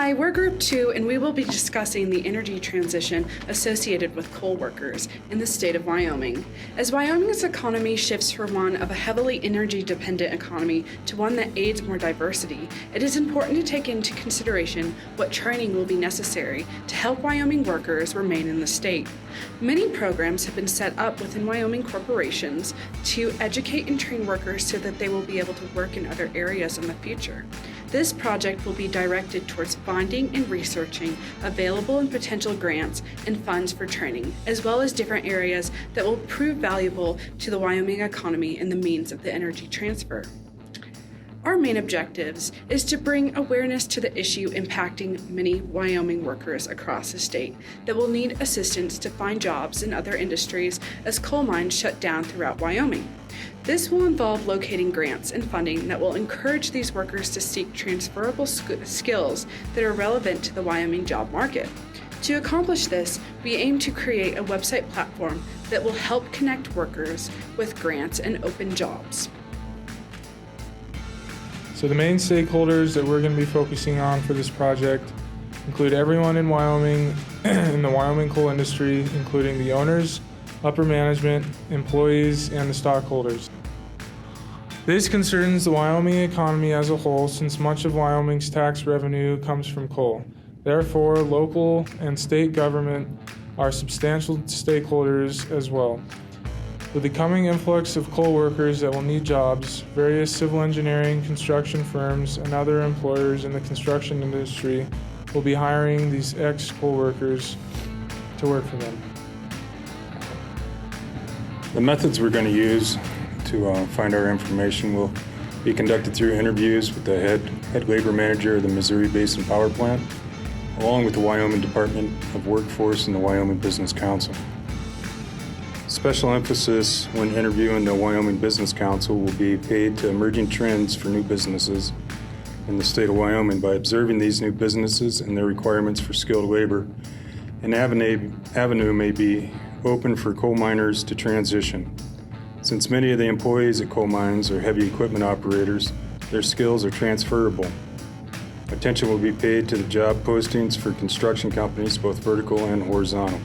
Hi, we're Group 2, and we will be discussing the energy transition associated with coal workers in the state of Wyoming. As Wyoming's economy shifts from one of a heavily energy-dependent economy to one that aids more diversity, it is important to take into consideration what training will be necessary to help Wyoming workers remain in the state. Many programs have been set up within Wyoming corporations to educate and train workers so that they will be able to work in other areas in the future. This project will be directed towards finding and researching available and potential grants and funds for training, as well as different areas that will prove valuable to the Wyoming economy and the means of the energy transfer. Our main objectives is to bring awareness to the issue impacting many Wyoming workers across the state that will need assistance to find jobs in other industries as coal mines shut down throughout Wyoming. This will involve locating grants and funding that will encourage these workers to seek transferable skills that are relevant to the Wyoming job market. To accomplish this, we aim to create a website platform that will help connect workers with grants and open jobs. So the main stakeholders that we're going to be focusing on for this project include everyone in Wyoming in the Wyoming coal industry, including the owners, upper management, employees, and the stockholders. This concerns the Wyoming economy as a whole, since much of Wyoming's tax revenue comes from coal. Therefore, local and state government are substantial stakeholders as well. With the coming influx of coal workers that will need jobs, various civil engineering, construction firms, and other employers in the construction industry will be hiring these ex-coal workers to work for them. The methods we're going to use to find our information will be conducted through interviews with the head labor manager of the Missouri Basin Power Plant, along with the Wyoming Department of Workforce and the Wyoming Business Council. Special emphasis when interviewing the Wyoming Business Council will be paid to emerging trends for new businesses in the state of Wyoming by observing these new businesses and their requirements for skilled labor. An avenue may be open for coal miners to transition. Since many of the employees at coal mines are heavy equipment operators, their skills are transferable. Attention will be paid to the job postings for construction companies, both vertical and horizontal.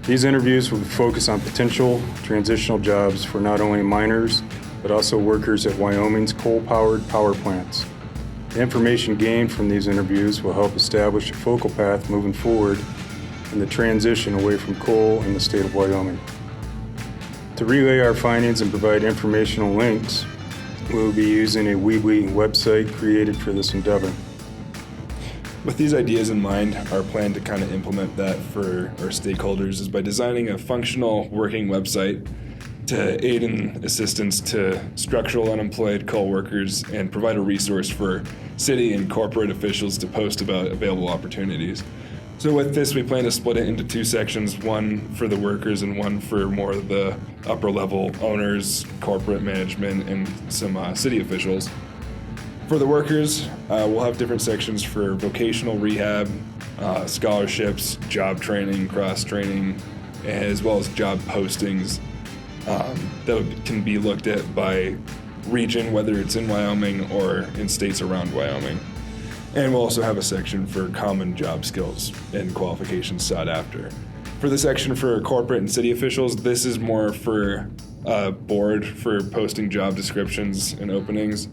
These interviews will focus on potential transitional jobs for not only miners, but also workers at Wyoming's coal-powered power plants. The information gained from these interviews will help establish a focal path moving forward in the transition away from coal in the state of Wyoming. To relay our findings and provide informational links, we will be using a Weebly website created for this endeavor. With these ideas in mind, our plan to kind of implement that for our stakeholders is by designing a functional working website to aid in assistance to structural unemployed coal workers and provide a resource for city and corporate officials to post about available opportunities. So with this, we plan to split it into two sections, one for the workers and one for more of the upper level owners, corporate management, and some city officials. For the workers, we'll have different sections for vocational rehab, scholarships, job training, cross-training, as well as job postings that can be looked at by region, whether it's in Wyoming or in states around Wyoming. And we'll also have a section for common job skills and qualifications sought after. For the section for corporate and city officials, this is more for a board for posting job descriptions and openings.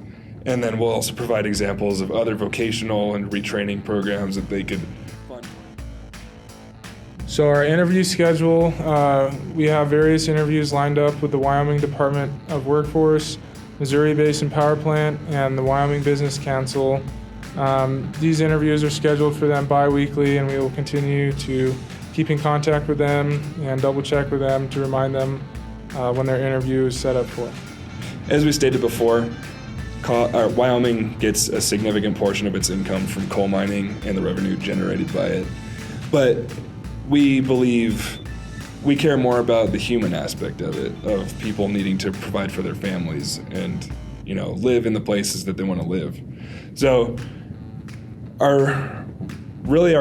And then we'll also provide examples of other vocational and retraining programs that they could fund. So our interview schedule, we have various interviews lined up with the Wyoming Department of Workforce, Missouri Basin Power Plant, and the Wyoming Business Council. These interviews are scheduled for them bi-weekly, and we will continue to keep in contact with them and double check with them to remind them when their interview is set up for. As we stated before, Wyoming gets a significant portion of its income from coal mining and the revenue generated by it. But we believe we care more about the human aspect of it, of people needing to provide for their families and, live in the places that they want to live. So our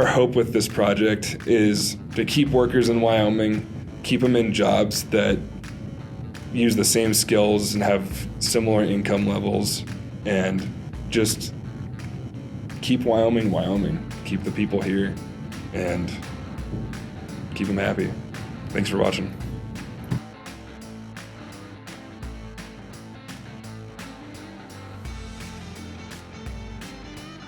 hope with this project is to keep workers in Wyoming, keep them in jobs that use the same skills and have similar income levels, and just keep Wyoming, Wyoming. Keep the people here and keep them happy. Thanks for watching.